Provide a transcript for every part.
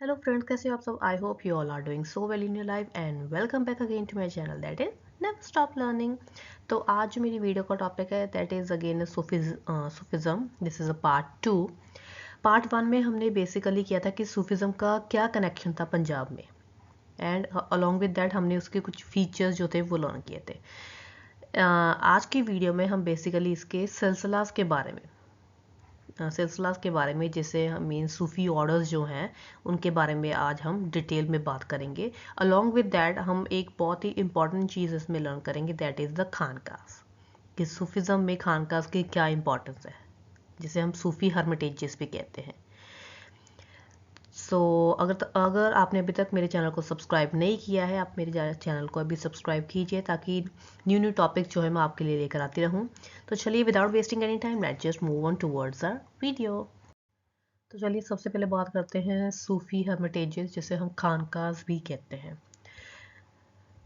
Hello friends, कैसे हो आप सब। I hope you all are doing so well in your life and welcome back again to my channel that is never stop learning. तो आज जो मेरी video का टॉपिक है that is again Sufism. This is a part 2। Part 1 में हमने basically किया था कि सूफिज्म का क्या कनेक्शन था पंजाब में, एंड अलॉन्ग विद दैट हमने उसके कुछ फीचर्स जो थे वो लर्न किए थे। आज की वीडियो में हम बेसिकली इसके सिलसिलास के बारे में जिसे हम मीन सूफ़ी ऑर्डर्स जो हैं उनके बारे में आज हम डिटेल में बात करेंगे। अलॉन्ग विद दैट हम एक बहुत ही इंपॉर्टेंट चीज़ इसमें लर्न करेंगे दैट इज़ द खानकास, कि सूफिज़म में खानकास की क्या इंपॉर्टेंस है, जिसे हम सूफ़ी हर्मिटेजेस भी कहते हैं। अगर आपने अभी तक मेरे चैनल को सब्सक्राइब नहीं किया है, आप मेरे चैनल को अभी सब्सक्राइब कीजिए ताकि न्यू टॉपिक जो है मैं आपके लिए लेकर आती रहूँ। तो चलिए without wasting any time let's just move on towards our video. तो चलिए सबसे पहले बात करते हैं सूफ़ी हर्मिटेजेस, जिसे हम खानकास भी कहते हैं।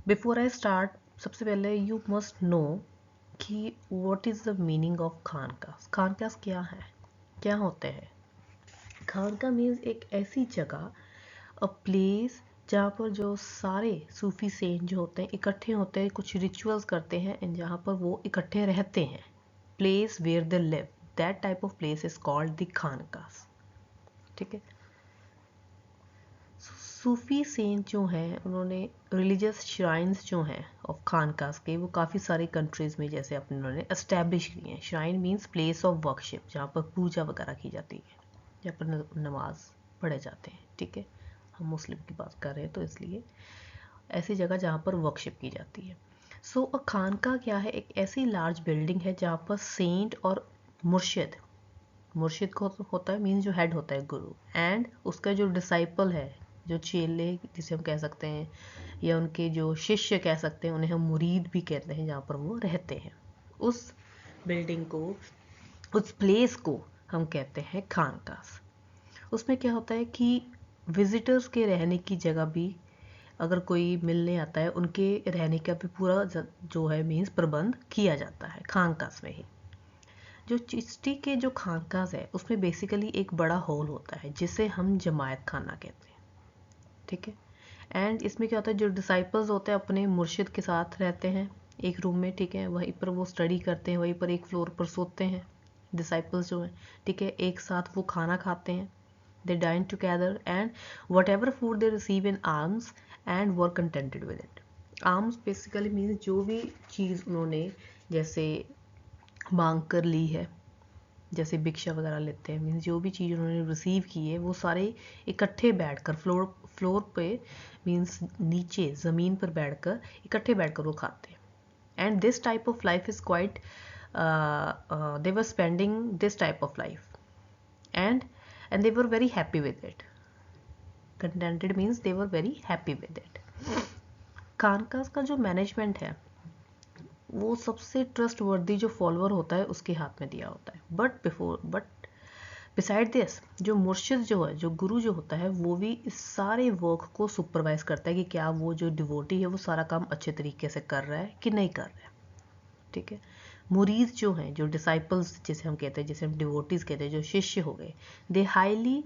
बिफोर आई स्टार्ट, सबसे पहले यू मस्ट नो कि what is the meaning of खानकास। खानकास क्या है, क्या होते हैं। खानका मीन्स एक ऐसी जगह, अ प्लेस जहाँ पर जो सारे सूफ़ी सेंट जो होते हैं इकट्ठे होते हैं, कुछ रिचुअल्स करते हैं एंड जहाँ पर वो इकट्ठे रहते हैं। Place where they live, that type of place is called the खानकास। ठीक है। सूफ़ी सेंट जो हैं उन्होंने रिलीजियस श्राइन्स जो हैं ऑफ खानकास के वो काफ़ी सारी कंट्रीज़ में जैसे अपने उन्होंने एस्टैब्लिश किए हैं। Shrine means place of worship, जहाँ पर पूजा वगैरह की जाती है, जहाँ पर नमाज पढ़े जाते हैं। ठीक है, हम मुस्लिम की बात कर रहे हैं तो इसलिए ऐसी जगह जहाँ पर वर्कशिप की जाती है। सो अ खानका क्या है, एक ऐसी लार्ज बिल्डिंग है जहाँ पर सेंट और मुर्शिद, मुर्शिद को होता है मीन्स जो हेड होता है गुरु, एंड उसका जो डिसाइपल है, जो चेले जिसे हम कह सकते हैं या उनके जो शिष्य कह सकते हैं, उन्हें हम मुरीद भी कहते हैं, जहाँ पर वो रहते हैं। उस बिल्डिंग को, उस प्लेस को हम कहते हैं खानकास। उसमें क्या होता है कि विजिटर्स के रहने की जगह भी, अगर कोई मिलने आता है उनके रहने का भी पूरा जो है मीन्स प्रबंध किया जाता है खानकास में ही। जो चिश्ती के जो खानकास है उसमें बेसिकली एक बड़ा हॉल होता है जिसे हम जमायत खाना कहते हैं। ठीक है। एंड इसमें क्या होता है, जो डिसाइपल्स होते हैं अपने मुर्शिद के साथ रहते हैं एक रूम में। ठीक है, वहीं पर वो स्टडी करते हैं, वहीं पर एक फ्लोर पर सोते हैं डिसाइपल्स जो हैं। ठीक है, एक साथ वो खाना खाते हैं, they dine together and whatever food they receive in arms and were contented with it. Arms basically means जो भी चीज़ उन्होंने जैसे मांग कर ली है, जैसे भिक्षा वगैरह लेते हैं, मीन्स जो भी चीज़ उन्होंने रिसीव की है वो सारे इकट्ठे बैठकर फ्लोर पे मीन्स नीचे ज़मीन पर बैठकर इकट्ठे बैठकर वो खाते हैं। And this type of life is quite, they were spending this type of life and they were very happy with it. Contented means they were very happy with it. खानकास का जो मैनेजमेंट है वो सबसे ट्रस्ट वर्दी जो follower होता है उसके हाथ में दिया होता है। बट बिसाइड दिस, जो मुर्शिद जो है, जो गुरु जो होता है, वो भी इस सारे वर्क को सुपरवाइज करता है कि क्या वो जो डिवोटी है वो सारा काम अच्छे तरीके से कर रहा है कि नहीं कर रहा है। ठीक है। मुरीद जो हैं, जो डिसाइपल्स जिसे हम कहते हैं, जिसे हम डिवोटीज कहते हैं, जो शिष्य हो गए, दे हाईली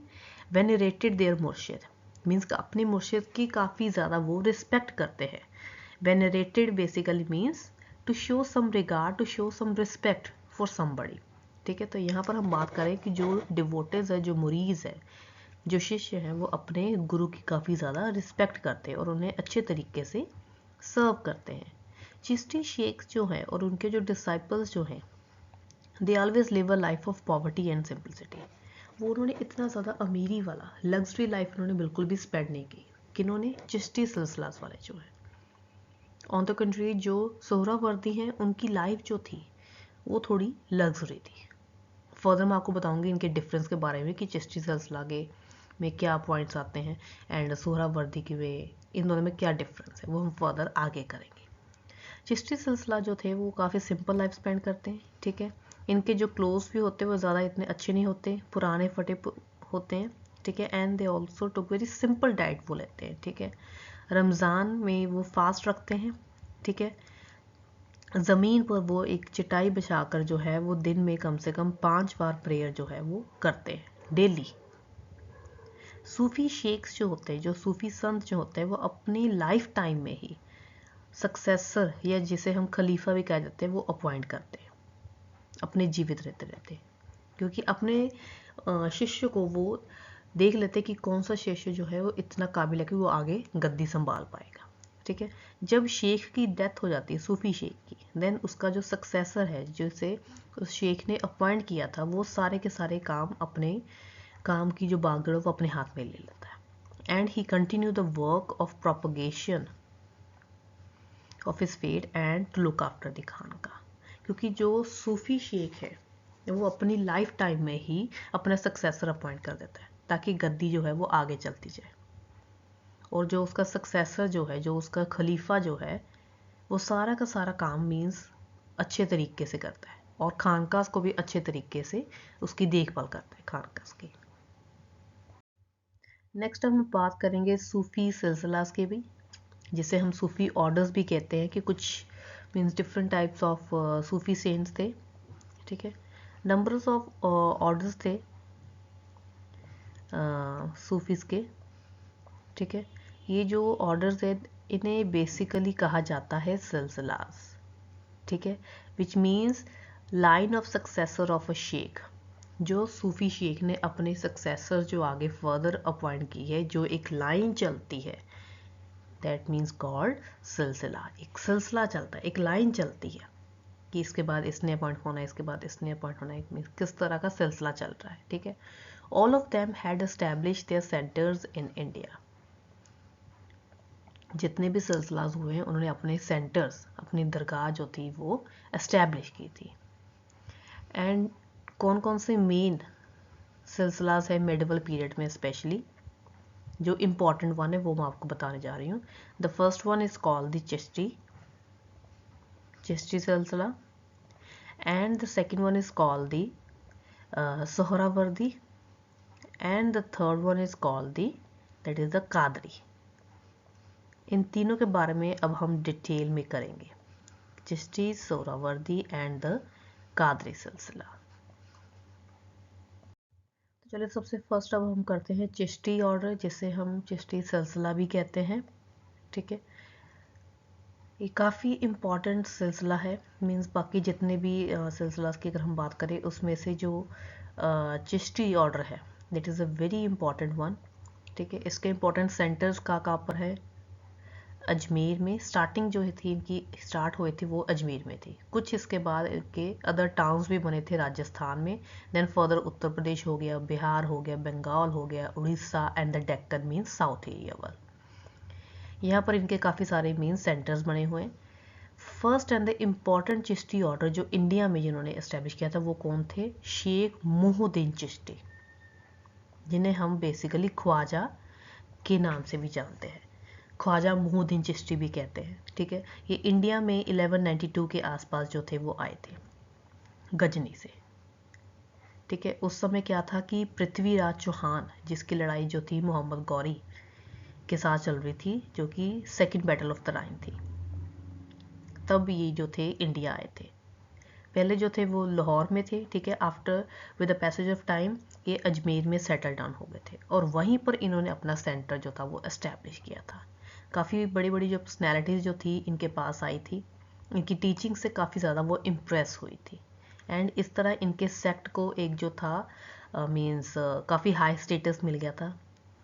वेनरेटेड देयर मुर्शिद, मीन्स अपने मुर्शिद की काफ़ी ज़्यादा वो रिस्पेक्ट करते हैं। Venerated basically means to show some regard, to show some respect for somebody. ठीक है, तो यहाँ पर हम बात करें कि जो डिवोटेज है, जो मुरीज है, जो शिष्य हैं, वो अपने गुरु की काफ़ी ज़्यादा रिस्पेक्ट करते हैं और उन्हें अच्छे तरीके से सर्व करते हैं। चिश्ती शेख्स जो हैं और उनके जो डिसाइपल्स जो हैं, they always live a life of poverty and simplicity. वो उन्होंने इतना ज़्यादा अमीरी वाला लग्जरी लाइफ उन्होंने बिल्कुल भी स्पेंड नहीं की। किन्होंने, चिश्ती सिलसिलास वाले जो हैं। ऑन द कंट्री जो सोहरावर्दी हैं उनकी लाइफ जो थी वो थोड़ी लग्जरी थी। फर्दर मैं आपको बताऊंगी इनके डिफरेंस के बारे में कि चिश्ती सिलसिला के में क्या पॉइंट्स आते हैं एंड सोहरावर्दी के वे, इन दोनों में क्या डिफरेंस है वो हम फर्दर आगे करेंगे। चिश्ती सिलसिला जो थे वो काफ़ी सिंपल लाइफ स्पेंड करते हैं। ठीक है, इनके जो क्लोथ्स भी होते हैं वो ज़्यादा इतने अच्छे नहीं होते, पुराने फटे होते हैं। ठीक है, and they also took very simple diet वो लेते हैं। ठीक है, रमज़ान में वो फास्ट रखते हैं। ठीक है, ज़मीन पर वो एक चटाई बिछाकर जो है वो दिन में कम से कम 5 बार प्रेयर जो है वो करते हैं डेली। सूफी शेख्स जो होते हैं, जो सूफी संत जो होते हैं, वो अपनी लाइफ टाइम में ही सक्सेसर या जिसे हम खलीफा भी कह देते हैं वो अपॉइंट करते हैं अपने जीवित रहते रहते, क्योंकि अपने शिष्य को वो देख लेते कि कौन सा शिष्य जो है वो इतना काबिल है कि वो आगे गद्दी संभाल पाएगा। ठीक है, जब शेख की डेथ हो जाती है, सूफी शेख की, देन उसका जो सक्सेसर है जिसे उस शेख ने अपॉइंट किया था, वो सारे के सारे काम, अपने काम की जो बागडोर वो अपने हाथ में ले लेता है। And he continue the work of propagation of his faith and to look after the खानका, क्योंकि जो सूफी शेख है वो अपनी लाइफ टाइम में ही अपना सक्सेसर अपॉइंट कर देता है ताकि गद्दी जो है वो आगे चलती जाए, और जो उसका सक्सेसर जो है, जो उसका खलीफा जो है, वो सारा का सारा काम मीन्स अच्छे तरीके से करता है और खानकास को भी अच्छे तरीके से उसकी देखभाल करता है खानकास की। नेक्स्ट हम बात करेंगे सूफी सिलसिलास के भी, जिसे हम सूफी ऑर्डर्स भी कहते हैं, कि कुछ means different types of Sufi cents थे। ठीक है, नंबर्स ऑफ ऑर्डर्स थे सूफीज़ के। ठीक है, ये जो ऑर्डर्स है इन्हें बेसिकली कहा जाता है सिलसिलास। ठीक है, which means line of successor of a शेख, जो सूफी शेख ने अपने सक्सेसर जो आगे फर्दर अपॉइंट की है, जो एक लाइन चलती है, दैट मीन्स कॉल्ड सिलसिला। एक सिलसिला चलता है, एक लाइन चलती है कि इसके बाद इसने अपॉइंट होना है, इसके बाद इसने अपॉइंट होना है, मीन्स किस तरह का सिलसिला चल रहा है। ठीक है, all of them had established there centres in India. जितने भी सिलसिलाज हुए हैं उन्होंने अपने सेंटर्स, अपनी दरगाह जो थी वो एस्टैब्लिश की थी। एंड कौन कौन से मेन सिलसिलाज है मेडिवल पीरियड में, स्पेशली जो इम्पॉर्टेंट वन है वो मैं आपको बताने जा रही हूँ। The first one is called the Chishti सिलसिला, and the second one is called the Suhrawardi, and the third one is called the that is the Qadri. इन तीनों के बारे में अब हम डिटेल में करेंगे, चिश्ती, सोहरावर्दी एंड द कादरी सिलसिला। तो चलिए सबसे फर्स्ट अब हम करते हैं चिश्ती ऑर्डर, जिसे हम चिश्ती सिलसिला भी कहते हैं। ठीक है, ये काफ़ी इम्पॉर्टेंट सिलसिला है, मींस बाकी जितने भी सिलसिलास की अगर हम बात करें उसमें से जो चिश्ती ऑर्डर है that is a very important one. ठीक है, इसके इम्पोर्टेंट सेंटर्स कहाँ पर है, अजमेर में। स्टार्टिंग जो थी इनकी स्टार्ट हुई थी वो अजमेर में थी, कुछ इसके बाद इनके अदर टाउन्स भी बने थे राजस्थान में, देन फर्दर उत्तर प्रदेश हो गया, बिहार हो गया, बंगाल हो गया, Orissa and the Deccan means south area वाल। यहाँ पर इनके काफ़ी सारे मीन सेंटर्स बने हुए हैं। First and the important Chishti order जो इंडिया में जिन्होंने एस्टेब्लिश किया था वो कौन थे, शेख मुहुद्दीन चिश्ती, जिन्हें हम बेसिकली ख्वाजा के नाम से भी जानते हैं, ख्वाजा मुहुद्दीन चिश्ती भी कहते हैं। ठीक है, ये इंडिया में 1192 के आसपास जो थे वो आए थे गजनी से। ठीक है, उस समय क्या था कि पृथ्वीराज चौहान, जिसकी लड़ाई जो थी मोहम्मद गौरी के साथ चल रही थी, जो कि सेकंड बैटल ऑफ द राइन थी, तब ये जो थे इंडिया आए थे। पहले जो थे वो लाहौर में थे। ठीक है, after with the passage of time ये अजमेर में सेटल डाउन हो गए थे और वहीं पर इन्होंने अपना सेंटर जो था वो एस्टैब्लिश किया था। काफ़ी बड़ी बड़ी जो पर्सनैलिटीज़ जो थी इनके पास आई थी, इनकी टीचिंग से काफ़ी ज़्यादा वो इम्प्रेस हुई थी, एंड इस तरह इनके सेक्ट को एक जो था मीन्स काफ़ी हाई स्टेटस मिल गया था,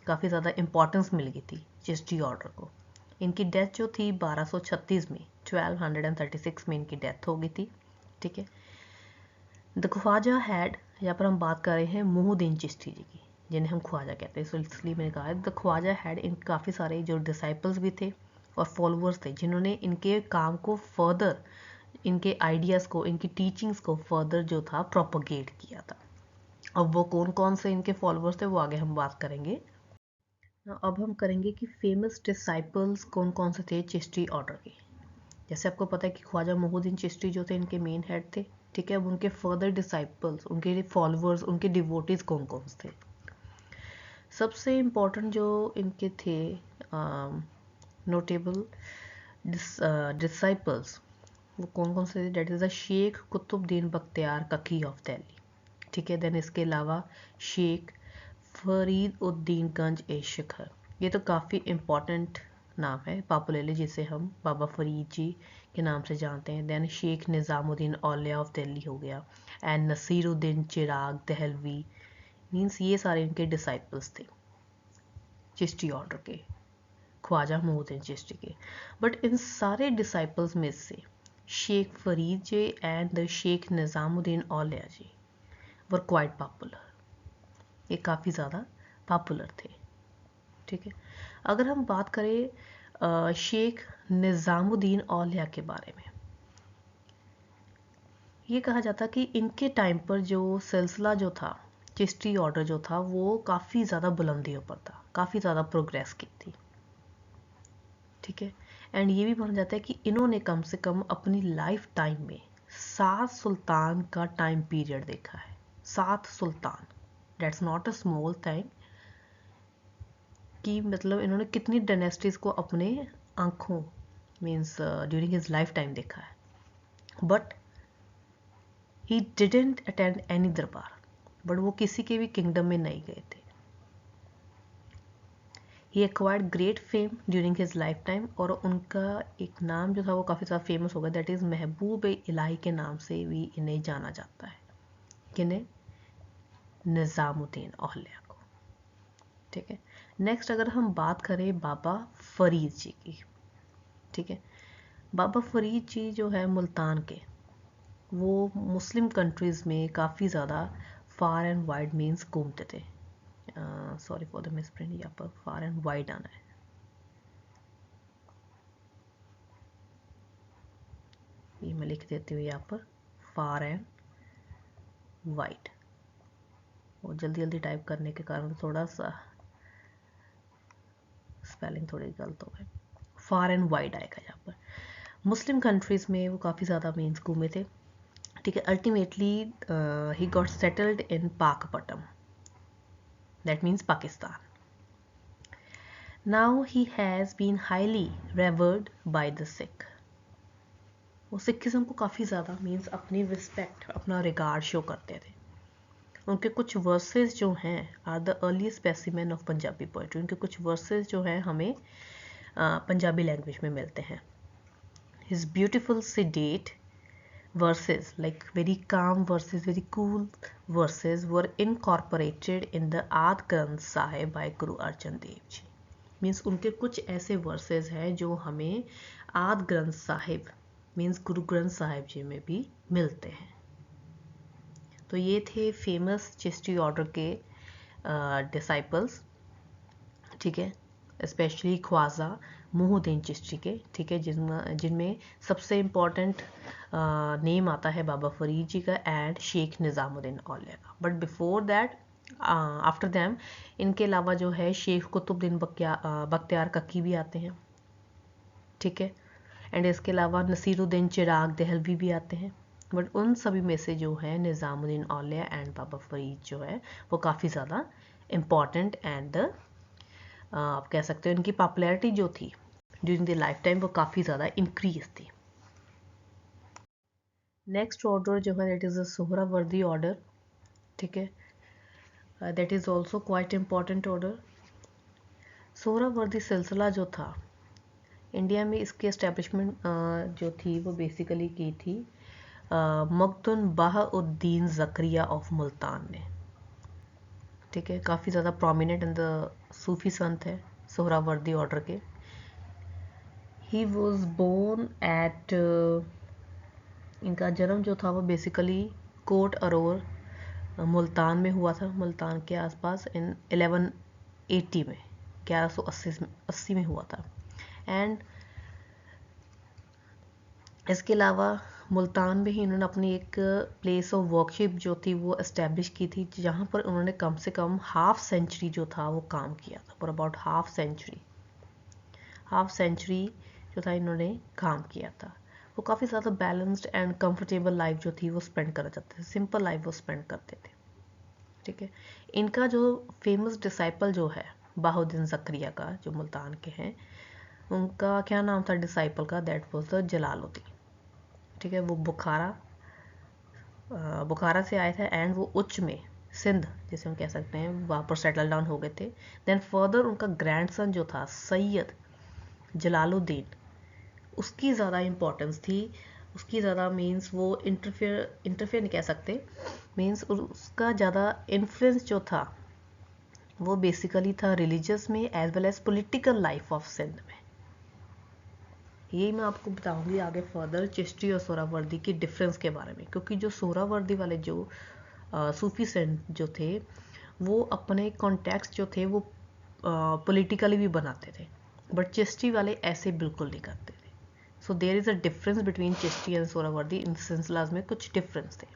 काफ़ी ज़्यादा इम्पोर्टेंस मिल गई थी चिश्ती ऑर्डर को। इनकी डेथ जो थी 1236 में, 1236 में इनकी डेथ हो गई थी। ठीक है, द ख्वाजा हैड, यहाँ पर हम बात कर रहे हैं मुहुद्दीन चिश्ती जी की, जिन्हें हम ख्वाजा कहते हैं, इसलिए मैंने कहा है द ख्वाजा हैड। इन काफ़ी सारे जो डिसाइपल्स भी थे और फॉलोअर्स थे जिन्होंने इनके काम को फर्दर, इनके आइडियाज़ को, इनकी टीचिंग्स को फर्दर जो था प्रोपोगेट किया था। अब वो कौन कौन से इनके फॉलोअर्स थे वो आगे हम बात करेंगे। अब हम करेंगे कि फेमस डिसाइपल्स कौन कौन से थे चिश्ती ऑर्डर के। जैसे आपको पता है कि ख्वाजा मुहुद्दीन चिश्ती जो थे इनके मेन हेड थे। ठीक है, अब उनके फर्दर डिसाइपल्स, उनके फॉलोअर्स, उनके डिवोटीज कौन कौन थे। सबसे इम्पोर्टेंट जो इनके थे नोटेबल डिसाइपल्स वो कौन कौन से थे, that is the Sheikh Qutbuddin Bakhtiyar Kaki of Delhi. ठीक है, देन इसके अलावा शेख फरीद उद्दीन गंज ए शिखर, ये तो काफ़ी इम्पॉर्टेंट नाम है पॉपुलरली, जिसे हम बाबा फरीद जी के नाम से जानते हैं। दैन शेख निज़ामुद्दीन औलिया ऑफ दिल्ली हो गया, एंड नसीरुद्दीन चिराग दहलवी, मीन्स ये सारे इनके डिसाइपल्स थे चिश्ती ऑर्डर के, ख्वाजा मोहद्दीन चिश्ती के। बट इन सारे डिसाइपल्स में से Sheikh Farid ji and Sheikh Nizamuddin Auliya ji were quite popular, ये काफ़ी ज़्यादा पॉपुलर थे। ठीक है, अगर हम बात करें शेख निज़ामुद्दीन औलिया के बारे में, ये कहा जाता कि इनके टाइम पर जो सिलसिला जो था, चिश्ती ऑर्डर जो था, वो काफ़ी ज़्यादा बुलंदियों पर था, काफ़ी ज़्यादा प्रोग्रेस की थी। ठीक है, एंड ये भी माना जाता है कि इन्होंने कम से कम अपनी लाइफ टाइम में 7 सुल्तान का टाइम पीरियड देखा है। 7 सुल्तान, that's not a small thing, कि मतलब इन्होंने कितनी डायनेस्टीज को अपने आंखों means during his life time देखा है। But he didn't attend any दरबार, बट वो किसी के भी किंगडम में नहीं गए थे। He acquired great fame during his life time, और उनका एक नाम जो था वो काफ़ी ज़्यादा फेमस हो गया, दैट इज़ महबूब इलाही के नाम से भी इन्हें जाना जाता है। किन्हें? निज़ामुद्दीन औलिया को। ठीक है, नेक्स्ट अगर हम बात करें बाबा फरीद जी की, ठीक है, बाबा फरीद जी जो है मुल्तान के, वो मुस्लिम कंट्रीज़ में काफ़ी ज़्यादा फार एंड वाइड मीन्स घूमते थे। सॉरी फॉर द मिसप्रिंट, यहाँ पर फार एंड वाइड आना है। ये मैं लिख देती हूँ यहाँ पर फार एंड वाइड, और जल्दी जल्दी टाइप करने के कारण थोड़ा सा स्पेलिंग थोड़ी गलत हो गई। फार एंड वाइड आएगा यहाँ पर। मुस्लिम कंट्रीज़ में वो काफ़ी ज़्यादा मीन्स घूमे थे। ठीक है, ultimately he got settled in Pakpattan, that means Pakistan. Now he has been highly revered by the Sikh. वो सिखिज़म को काफ़ी ज़्यादा मीन्स अपनी रिस्पेक्ट, अपना रिगार्ड शो करते थे। उनके कुछ वर्सेस जो हैं are the early specimen of Punjabi poetry. उनके कुछ वर्सेस जो हैं हमें पंजाबी लैंग्वेज में मिलते हैं। His beautiful sedate verses, like very calm verses, very cool verses, were incorporated in the Aad Granth Sahib by Guru Arjan Dev Ji. Means उनके कुछ ऐसे वर्सेस हैं जो हमें आद ग्रंथ साहिब मीन्स गुरु ग्रंथ साहिब जी में भी मिलते हैं। तो ये थे फेमस चिश्ती ऑर्डर के डिसाइपल्स। ठीक है, स्पेशली ख्वाजा मोहद्दीन चिश्ती के। ठीक है, जिनमें सबसे इम्पॉर्टेंट नेम आता है बाबा फरीद जी का एंड शेख निज़ामुद्दीन औलिया का। But before that, after them, इनके अलावा जो है शेख कुतुबुद्दीन बख्तियार ककी भी आते हैं। ठीक है, एंड इसके अलावा नसीरुद्दीन चिराग दहलवी भी आते हैं। बट उन सभी में से जो है निज़ामुद्दीन औलिया एंड बाबा फरीद जो है वो काफ़ी ज़्यादा इम्पॉर्टेंट एंड आप कह सकते हो इनकी पॉपुलैरिटी जो थी ड्यूरिंग द लाइफ टाइम वो काफ़ी ज़्यादा इंक्रीज थी। नेक्स्ट ऑर्डर जो है that is a Suhrawardy order. ठीक है, that is also quite important order. Suhrawardy सिलसिला जो था इंडिया में, इसकी एस्टेब्लिशमेंट जो थी वो बेसिकली की थी मखदूम बहाउद्दीन ज़करिया ऑफ मुल्तान ने। ठीक है, काफ़ी ज़्यादा प्रोमिनेंट इन द सूफी संत है सोहरावर्दी ऑर्डर के। ही वॉज बोर्न एट, इनका जन्म जो था वो बेसिकली कोट अरोर मुल्तान में हुआ था, मुल्तान के आसपास, इन 1180 में, 1180 में हुआ था। एंड इसके अलावा मुल्तान में ही इन्होंने अपनी एक प्लेस ऑफ वर्कशिप जो थी वो इस्टेब्लिश की थी, जहाँ पर उन्होंने कम से कम हाफ सेंचुरी जो था वो काम किया था। फॉर अबाउट हाफ सेंचुरी जो था इन्होंने काम किया था। वो काफ़ी ज़्यादा बैलेंस्ड एंड कंफर्टेबल लाइफ जो थी वो स्पेंड करा जाते थे, सिंपल लाइफ वो स्पेंड करते थे। ठीक है, इनका जो फेमस डिसाइपल जो है बहाउद्दीन ज़करिया का, जो मुल्तान के हैं, उनका क्या नाम था डिसाइपल का? That was the Jalaluddin. ठीक है, वो बुखारा से आए थे एंड वो उच्च में सिंध जिसे हम कह सकते हैं, वहाँ पर सेटल डाउन हो गए थे। देन फर्दर उनका ग्रैंडसन जो था सैयद जलालुद्दीन, उसकी ज़्यादा इम्पोर्टेंस थी, उसकी ज़्यादा मीन्स वो इंटरफेयर नहीं कह सकते, मीन्स उसका ज़्यादा इन्फ्लुएंस जो था वो बेसिकली था रिलीजियस में as well as political life of Sindh में। यही मैं आपको बताऊंगी आगे फर्दर चिश्ती और सोहरावर्दी की डिफरेंस के बारे में, क्योंकि जो सोहरावर्दी वाले जो सूफी सेंट जो थे वो अपने कॉन्टेक्स्ट जो थे वो पॉलिटिकली भी बनाते थे, बट चिश्ती वाले ऐसे बिल्कुल नहीं करते थे। So there is a difference between Chishti and Suhrawardi, इन सिलसिलाज में कुछ डिफरेंस थे।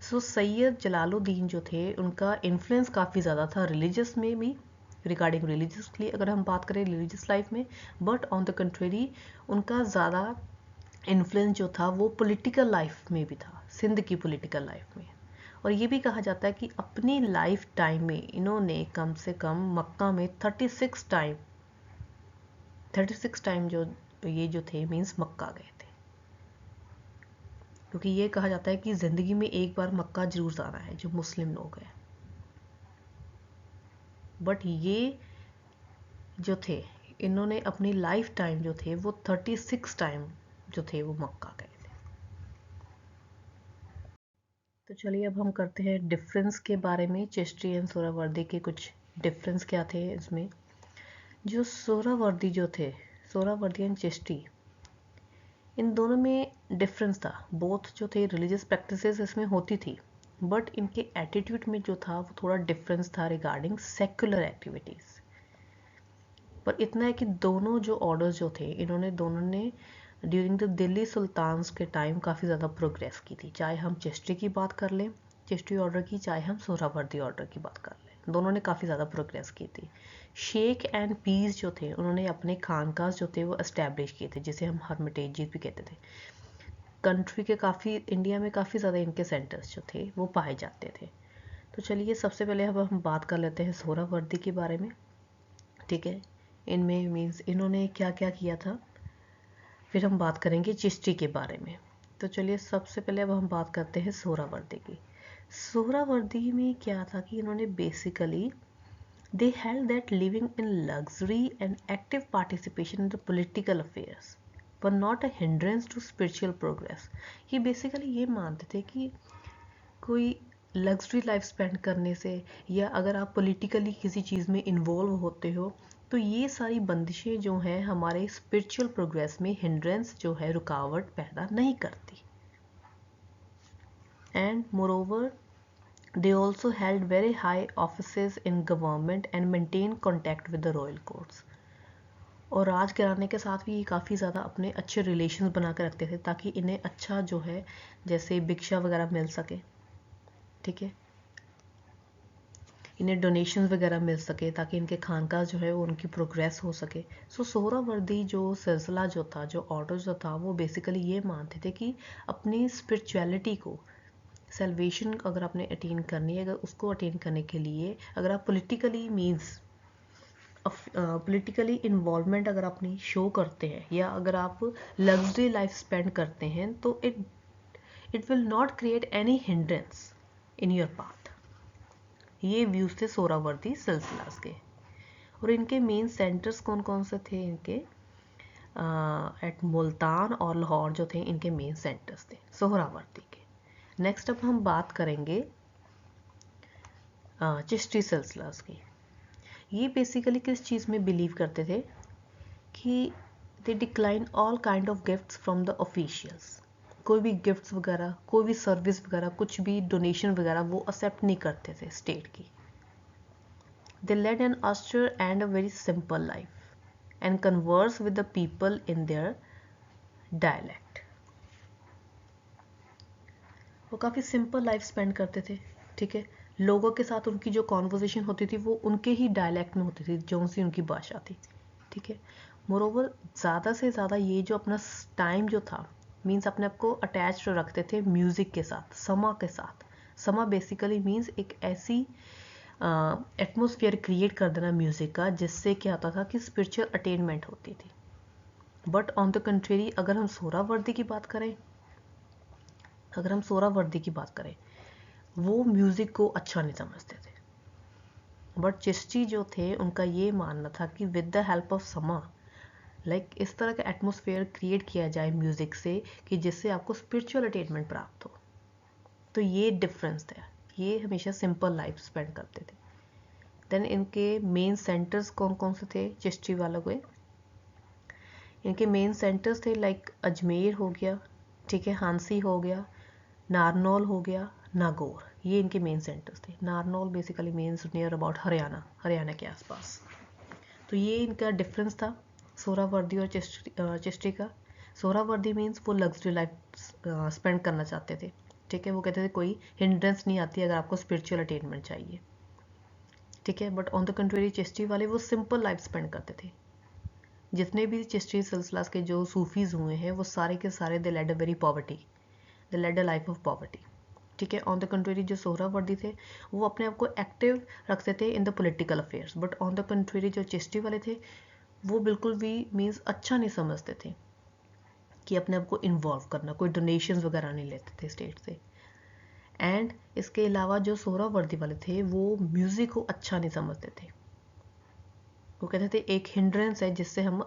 सो सैयद जलालुद्दीन जो थे उनका इन्फ्लुएंस काफ़ी ज़्यादा था रिलीजियस में भी, रिगार्डिंग रिलीजियसली अगर हम बात करें रिलीजियस लाइफ में, बट ऑन द कंट्रेरी उनका ज़्यादा इन्फ्लुएंस जो था वो पॉलिटिकल लाइफ में भी था, सिंध की पॉलिटिकल लाइफ में। और ये भी कहा जाता है कि अपनी लाइफ टाइम में इन्होंने कम से कम मक्का में 36 टाइम जो ये जो थे मीन्स मक्का गए थे, क्योंकि ये कहा जाता है कि ज़िंदगी में एक बार मक्का जरूर जाना है जो मुस्लिम लोग हैं। बट ये जो थे इन्होंने अपनी लाइफ टाइम जो थे वो 36 टाइम जो थे वो मक्का गए थे। तो चलिए अब हम करते हैं डिफरेंस के बारे में, चिश्ती एंड सोहरावर्दी के कुछ डिफरेंस क्या थे इसमें। जो सोहरावर्दी जो थे, सोहरावर्दी एंड चिश्ती, इन दोनों में डिफरेंस था। बोथ जो थे रिलीजियस प्रैक्टिसेस इसमें होती थी, बट इनके एटीट्यूड में जो था वो थोड़ा डिफरेंस था रिगार्डिंग सेक्युलर एक्टिविटीज़। पर इतना है कि दोनों जो ऑर्डर्स जो थे इन्होंने दोनों ने ड्यूरिंग द दिल्ली सुल्तान्स के टाइम काफ़ी ज़्यादा प्रोग्रेस की थी। चाहे हम चिश्ती की बात कर लें, चिश्ती ऑर्डर की, चाहे हम सोहरावर्दी ऑर्डर की बात कर लें, दोनों ने काफ़ी ज़्यादा प्रोग्रेस की थी। शेख एंड पीस जो थे उन्होंने अपने खानकाज जो थे वो इस्टेब्लिश किए थे, जिसे हम हर्मिटेजेस भी कहते थे। कंट्री के काफ़ी, इंडिया में काफ़ी ज़्यादा इनके सेंटर्स जो थे वो पाए जाते थे। तो चलिए सबसे पहले अब हम बात कर लेते हैं सोहरावर्दी के बारे में, ठीक है। इनमें मीन्स इन्होंने क्या क्या किया था, फिर हम बात करेंगे चिश्ती के बारे में। तो चलिए सबसे पहले अब हम बात करते हैं सोहरावर्दी की। सोहरावर्दी में क्या था कि इन्होंने basically they held that living in luxury and active participation in the political affairs were not a hindrance to spiritual progress. ये बेसिकली ये मानते थे कि कोई लग्जरी लाइफ स्पेंड करने से या अगर आप पॉलिटिकली किसी चीज़ में इन्वॉल्व होते हो तो ये सारी बंदिशें जो हैं हमारे स्पिरिचुअल प्रोग्रेस में हिंड्रेंस जो है, रुकावट पैदा नहीं करती। And moreover they also held very high offices in government and maintain contact with the royal courts. और राज कराने के साथ भी ये काफ़ी ज़्यादा अपने अच्छे रिलेशंस बना कर रखते थे ताकि इन्हें अच्छा जो है जैसे भिक्षा वगैरह मिल सके, ठीक है, इन्हें डोनेशन वगैरह मिल सके ताकि इनके खानका जो है वो उनकी प्रोग्रेस हो सके। सो सोहरावर्दी जो सिलसिला जो था, जो ऑर्डर जो था, वो बेसिकली ये मानते थे कि अपनी स्पिरिचुअलिटी को, सेल्वेशन अगर आपने अटेन करनी है, अगर उसको अटेन करने के लिए अगर आप पॉलिटिकली मीन्स पॉलिटिकली इन्वॉल्वमेंट अगर अपनी शो करते हैं या अगर आप लग्जरी लाइफ स्पेंड करते हैं तो it will not create any hindrance in your path. ये व्यूज़ थे सोहरावर्दी सिलसिलास के। और इनके मेन सेंटर्स कौन कौन से थे इनके, एट मुल्तान और लाहौर जो थे इनके मेन सेंटर्स थे सोहरावर्दी के। नेक्स्ट अब हम बात करेंगे चिश्ती सिलसिलास की। ये बेसिकली किस चीज़ में बिलीव करते थे कि they decline all kind of gifts from the officials. कोई भी गिफ्ट्स वगैरह, कोई भी सर्विस वगैरह, कुछ भी डोनेशन वगैरह वो एक्सेप्ट नहीं करते थे स्टेट की। They led an austere and a very simple life and converse with the people in their dialect. वो काफ़ी सिंपल लाइफ स्पेंड करते थे, ठीक है। लोगों के साथ उनकी जो कॉन्वर्जेशन होती थी वो उनके ही डायलैक्ट में होती थी, जो सी उनकी भाषा थी, ठीक है। मोरोवर ज़्यादा से ज़्यादा ये जो अपना टाइम जो था मीन्स अपने आप को अटैच रखते थे म्यूज़िक के साथ, समा के साथ। समा बेसिकली मीन्स एक ऐसी एटमोसफियर क्रिएट कर देना म्यूज़िक का जिससे क्या होता था कि स्पिरिचुअल अटेनमेंट होती थी। बट ऑन द कंट्रेरी अगर हम सोहरावर्दी की बात करें, वो म्यूज़िक को अच्छा नहीं समझते थे। बट चिश्ती जो थे उनका ये मानना था कि विद द हेल्प ऑफ समा, लाइक इस तरह का एटमोसफेयर क्रिएट किया जाए म्यूज़िक से कि जिससे आपको स्पिरिचुअल अटेनमेंट प्राप्त हो। तो ये डिफरेंस था, ये हमेशा सिंपल लाइफ स्पेंड करते थे। देन इनके मेन सेंटर्स कौन कौन से थे चिश्ती वालों के? इनके मेन सेंटर्स थे लाइक अजमेर हो गया, ठीक है, हांसी हो गया, नारनौल हो गया, नागौर, ये इनके मेन सेंटर्स थे। Narnaul basically means near about Haryana, Haryana के आसपास। तो ये इनका डिफरेंस था सोहरावर्दी और चिश्ती का। सोहरावर्दी मीन्स वो लग्जरी लाइफ स्पेंड करना चाहते थे, ठीक है, वो कहते थे कोई हिंड्रेंस नहीं आती अगर आपको स्पिरिचुअल अटेनमेंट चाहिए, ठीक है। But on the country Chishti वाले वो सिंपल लाइफ स्पेंड करते थे। जितने भी चिश्ती सिलसिला के जो सूफीज़ हुए हैं वो सारे के सारे they led a very poverty, they led a life of poverty, ठीक है। ऑन द कंट्री जो सोहरावर्दी थे वो अपने आप को एक्टिव रखते थे इन the political affairs. But on the country जो चिश्ती वाले थे वो बिल्कुल भी मीन्स अच्छा नहीं समझते थे कि अपने आप को इन्वॉल्व करना, कोई डोनेशंस वगैरह नहीं लेते थे स्टेट से। एंड इसके अलावा जो सोहरावर्दी वाले थे वो म्यूज़िक को अच्छा नहीं समझते थे, वो कहते थे एक हिंड्रेंस है जिससे हम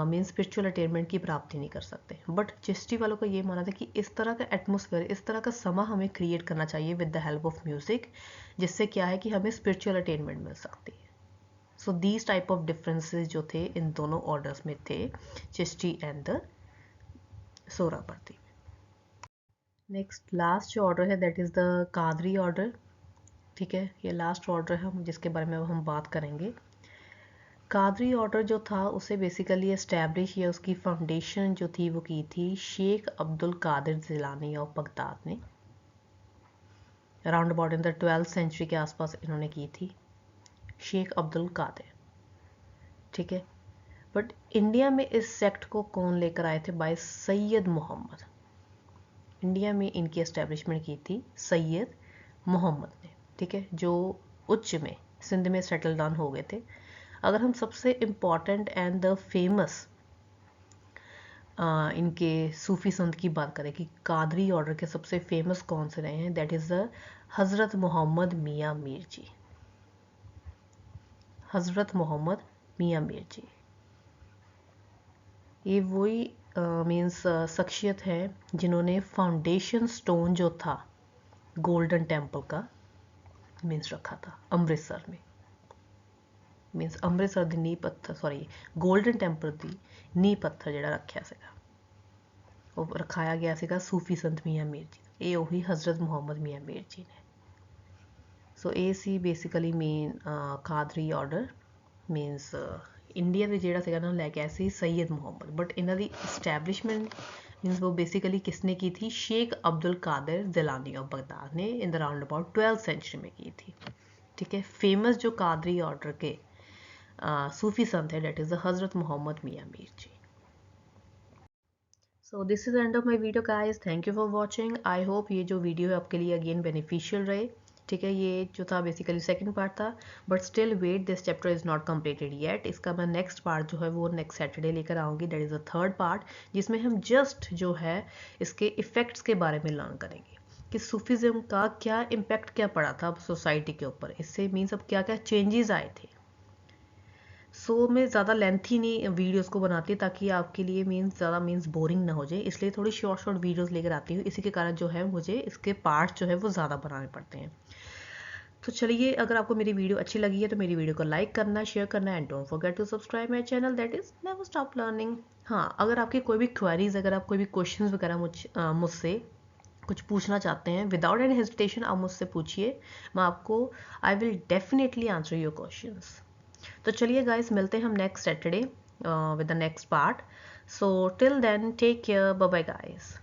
मीन स्पिरिचुअल अटेनमेंट की प्राप्ति नहीं कर सकते। बट चिश्ती वालों का ये मानना था कि इस तरह का एटमोसफेयर, इस तरह का समा हमें क्रिएट करना चाहिए with the help of music, जिससे क्या है कि हमें स्पिरिचुअल अटेनमेंट मिल सकती है। So these type of differences जो थे इन दोनों ऑर्डर्स में थे, Chishti and the Suhrawardy. Next last जो ऑर्डर है that is the Qadri order, ठीक है, ये लास्ट ऑर्डर है हम जिसके बारे में अब हम बात करेंगे। कादरी ऑर्डर जो था उसे बेसिकली एस्टैब्लिश या उसकी फाउंडेशन जो थी वो की थी शेख अब्दुल कादिर जिलानी ऑफ बगदाद ने, around about in the 12th century के आसपास इन्होंने की थी, शेख अब्दुल कादिर, ठीक है। बट इंडिया में इस सेक्ट को कौन लेकर आए थे? बाय सैयद मोहम्मद। इंडिया में इनकी एस्टैब्लिशमेंट की थी सैयद मोहम्मद ने, ठीक है, जो उच्च में सिंध में सेटल डाउन हो गए थे। अगर हम सबसे इम्पॉर्टेंट एंड द फेमस इनके सूफ़ी संत की बात करें कि कादरी ऑर्डर के सबसे फेमस कौन से रहे हैं, that is the Hazrat Mohammad Mian Mir जी, हज़रत मोहम्मद मियाँ मीर जी। ये वही मीन्स शख्सियत है जिन्होंने फाउंडेशन स्टोन जो था गोल्डन टेम्पल का मीन्स रखा था अमृतसर में, मीन्स अमृतसर दी नींह पत्थर, सॉरी गोल्डन टेम्पल दी नींह पत्थर ਜਿਹੜਾ ਰੱਖਿਆ ਸੀਗਾ ਉਹ ਰਖਾਇਆ ਗਿਆ ਸੀਗਾ सूफी संत मियाँ मीर जी, ਇਹ ਉਹੀ हज़रत मोहम्मद मियाँ मीर जी ने। सो ਇਹ ਸੀ basically main Qadri order, means India ਦੇ ਜਿਹੜਾ ਸੀਗਾ ਨਾ ਲੈ ਕੇ ਆਇਆ ਸੀ सैयद मोहम्मद। बट ਇਹਨਾਂ ਦੀ इस्टेब्लिशमेंट मीन्स वो बेसिकली किसने की थी? शेख अब्दुल कादिर जिलानी ऑफ बगदाद ने in the round about 12th century में की थी, ठीक है। फेमस जो कादरी ऑर्डर के सूफी संत है date is the Hazrat Mohammad Mian Mir ji. So this is end of my video guys, thank you for watching. I hope ये जो वीडियो है आपके लिए अगेन बेनिफिशियल रहे, ठीक है। ये जो था बेसिकली सेकंड पार्ट था, but still wait this chapter is not completed yet. इसका मैं नेक्स्ट पार्ट जो है वो नेक्स्ट सैटरडे लेकर आऊँगी, that is the third part, जिसमें हम जस्ट जो है इसके इफ़ेक्ट्स के बारे में लर्न करेंगे कि सूफीज़म का क्या इम्पैक्ट क्या पड़ा था सोसाइटी के ऊपर, इससे मीन्स अब क्या क्या चेंजेस आए थे। सो मैं ज़्यादा लेंथी नहीं वीडियोस को बनाती ताकि आपके लिए मीन्स ज़्यादा मीन्स बोरिंग ना हो जाए, इसलिए थोड़ी शॉर्ट शॉर्ट वीडियोस लेकर आती हूँ। इसी के कारण जो है मुझे इसके पार्ट जो है वो ज़्यादा बनाने पड़ते हैं। तो चलिए, अगर आपको मेरी वीडियो अच्छी लगी है तो मेरी वीडियो को लाइक करना, शेयर करना and don't forget to subscribe my channel, that is never stop learning. हाँ, अगर आपकी कोई भी क्वेरीज, अगर आप कोई भी क्वेश्चन वगैरह मुझसे कुछ पूछना चाहते हैं, विदाउट एनी हेजिटेशन आप मुझसे पूछिए, मैं आपको I will definitely answer your questions. तो चलिए गाइस, मिलते हैं हम next Saturday with the next part. So till then take care, bye bye guys.